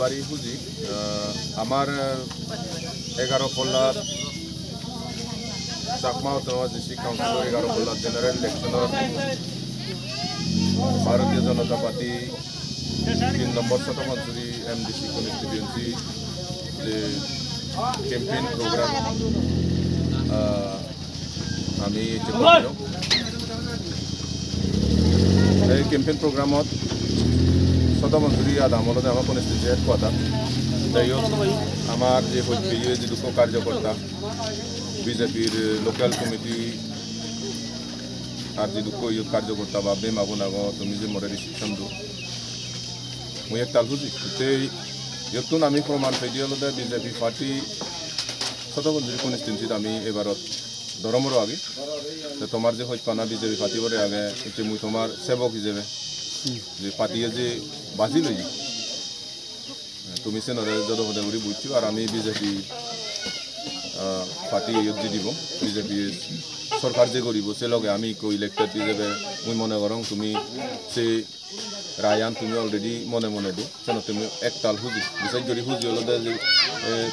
বাড়ি খুঁজি আমার 11 পল্লার চাকমা ডিস্ট্রিক্ট কাউন্সিলর 11 পল্লার জেনারেল ইলেকশনের ভারতীয় জনতা পার্টি 3 নম্বর শতমঞ্জুরি এমডিসি কনস্টিটুয়েন্সি যে ক্যাম্পেইন প্রোগ্রাম আমি এই ক্যাম্পেইন প্রোগ্রামত শতমঞ্জুরি আদামলত আমার কনস্টিটুয়েন্সি হেডকোয়ার্টার যাই হোক আমার যে যিটো কার্যকর্তা বিজেপির লোকাল কমিটি আর যিটো কার্যকর্তা বা বে মাবো নাগ তুমি যে মরে রিসিপশন দো মই একটা খুঁজি ইয়তুন আমি প্রমাণ পাই দিয়ালতে বিজেপি পার্টি শতমঞ্জুরি কনস্টিটুয়েন্সিত আমি এবারত দরমরও আগে তোমার যে হইপানা বিজেপি পার্টি বলে আগে এতে মই তোমার সেবক হিসেবে যে পার্টিয়ে যে বাজি লই তুমি সে নরে যদে উড়ি বুঝছো আর আমি বিজেপি পার্টি ইয়ে দিব বিজেপি সরকার যে করব সে লগে আমি ইলেক্টেড হিসেবে মুই মনে করং তুমি সে রায়ান তুমি অলরেডি মনে মনে দো কেন তুমি একতাল হুজি বিশেষ করে হুজি হল যে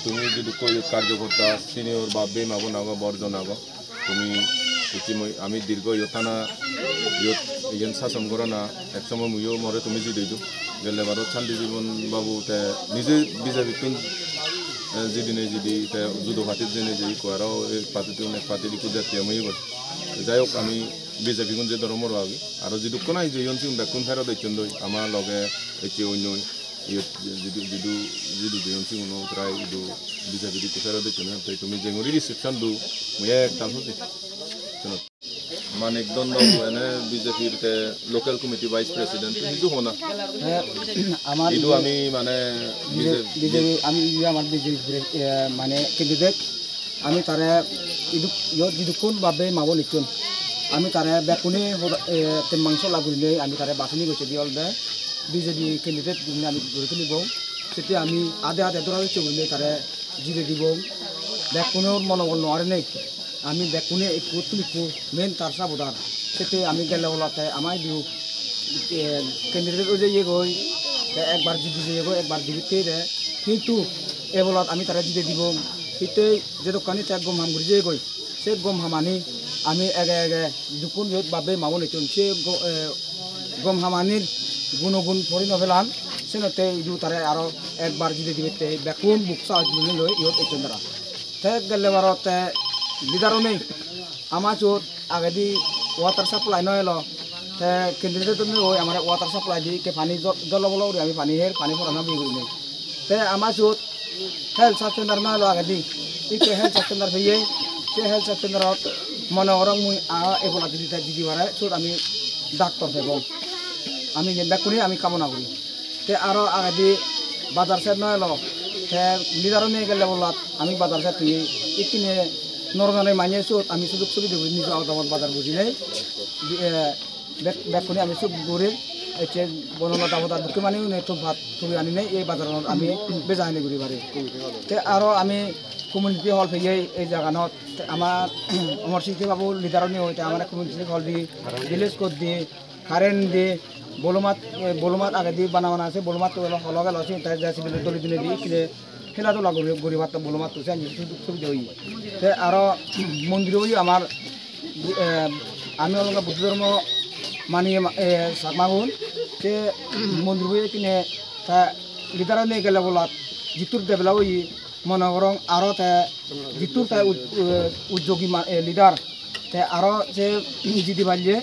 তুমি যদি কার্যকর্তা সিনিয়র বা বে মাগো নাগো বর্জন আগো তুমি আমি দীর্ঘ থানা ইয়েন শাসন করা না একসময় মুইও মরে তুমি যে দিও গেলে ভারত শান্তি জীবন বাবু নিজে বিজেপি যেদিনে যদি যুদ্ধ পার্টির দিনে যে করাও এই পার্টিতে অনেক পার্টি জাতীয় মই যাই হোক আমি বিজেপি কোন যে ধর্মর আগে আর যদি কোনাই যে ইয়ন বেকুন ফেরত দেখছেন আমার লগে এটি অন্য যিটো প্রায় বিজেপি ফেরত দেখছেন তুমি যে রিসেপশন দু মই একটা হচ্ছে মানিক দন্ড এনে বিজেপির লোকাল কমিটি ভাইস প্রেসিডেন্ট কিন্তু হোনা আমার ইদু আমি মানে বিজেপি আমি আমার বিজেপি মানে ক্যান্ডিডেট আমি তারে ইদু কোন ভাবে মাবো নিচুন আমি তারে বেকুনি মাংস লাগুলে আমি তারে বাছনি গৈছে দিয়ল দে বিজেপি ক্যান্ডিডেট আমি গড়ি তুলিব সেটি আমি আধে আধে ধরা হয়েছে বলে তারে জিরে দিব বেকুনের মনোবল নয় নেই আমি বেকুনে তুলিপু মেন তার সাবধান সেটি আমি গেলে বলাতে আমার দিও ক্যান্ডিডেট যে ইয়ে গই একবার জিতে যে গো একবার দিতে কিন্তু এ বলত আমি তারা জিতে দিব কিন্তু যে দোকানি তাক গম হাম যে গই সে গম হামানি আমি এগে এগে দুকুন বাবে মামো নিচুন সে গম হামানির গুণগুণ পরি নভেলান সেনতে ইদু তারে আরো একবার জিতে দিবে বেকুন বুকসা লই ইহত এচন দ্বারা ঠেক গেলে বারতে লিডারও নেই আমার চোট আগে দি ওয়াটার সাপ্লাই নয় এলো ক্যান্ডিডেট ওই আমার ওয়াটার সাপ্লাই দি কে পানি জল বলো আমি পানি পড়ানো বিয়ে করি নেই তে আমার চোট হেলথ সাব সেন্টার নয় এলো আগে দি ইকে হেলথ সাব সেন্টার হইয়ে সে হেলথ সাব সেন্টারত মনে করং মুই এগুলা দিদি বারে চোট আমি ডাক্তার দেব আমি বেকুনি আমি কামনা করি তে আরও আগে দি বাজার সেট নয় এলো লিডারও নিয়ে গেলে বললাম আমি বাজার সেট তুই ইকিনে নরনারে মানিয়ে চোট আমি সুযোগ সুবিধা করি নিজে আওতামত বাজার বুঝি নেই বেকুনি আমি চোখ ঘুরে এসে বনলতা বতার বুকে মানিও নেই তো ভাত তুলি আনি নেই এই বাজারত আমি বেজা আনি ঘুরি পারি আরও আমি কমিউনিটি হল ফেয়ে এই জায়গানত আমার অমর সিং বাবু লিডারও নিয়ে হইতে আমার কমিউনিটি হল দি ভিলেজ কোড দি কারেন্ট দি বলুমাত আগে দি বানা আছে বলুমাত লগে লছে তাই যাচ্ছি দলি দিনে দিয়ে কিনে খেলাধুলা করি গরিবাত বলুমাত তুলছে আমি সুবিধা হই আরও মন্দিরও আমার আমি অলগা বুদ্ধ ধর্ম মানিয়ে সাকমাগুন সে মন্দির হয়ে কিনে তা লিডারও নিয়ে গেলে বলাত জিতুর দেবলা ওই মনে করং আরও জিতুর তাই উদ্যোগী লিডার তে আরও সে জিতি পারলে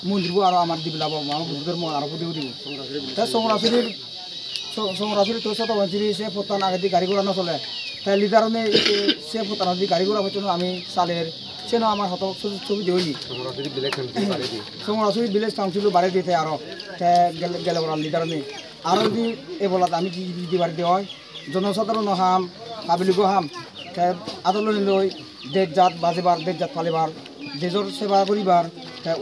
মন্দিরবো আরও আমার দিবলা আমার বুদ্ধ ধর্ম আরও বুঝেও দিব তা সংরাসুরি তো শতবঞ্চিরি সে ফোতান আগে দিয়ে গাড়ি ঘোড়া নচলে তাই লিডারও নেই সে ফোতান দিয়ে গাড়ি ঘোড়া হচ্ছে আমি সালের চেনো আমার হত ছবি দেওয়ালি সমরাসুরি ভিলেজ কাউন্সিলও বাড়ি দিতে আরও গেলে বলার লিডার নেই আরও যদি এ বলাত আমি কি দিবার দেওয়া হয় জনসাধারণ হাম পাবলিকও হাম আদলন লই দেশ জাত বাজেবার দেশ জাত ফালিবার দেশর সেবা করিবার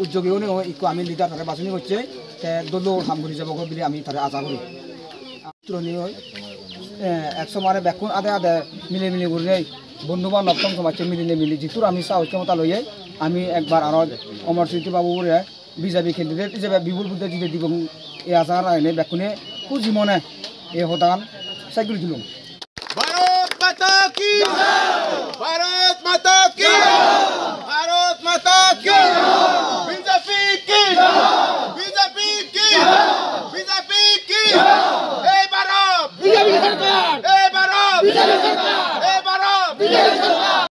উদ্যোগীও নেই ইকো আমি লিডার তারা বাছনি করছে দলীয় হাম ঘুরি যাব বলে আমি তারা আশা করি তুলনি হয় একশো মানে বেকুন আদে আদে মিলে মিলে ঘুরে বন্ধু বান্ধব নবতম সমাজে মিলিয়ে মিলি যিটোর আমি চাও ক্ষমতা লইয়ে আমি একবার আরও অমর স্মৃতি বাবু বলে বিজেপি ক্যান্ডিডেট হিসেবে বিপুল বুদ্ধে যদি দিব এই আশা রাখলে বেকুনে খুঁজি মনে এই হতান চাকরি দিলাম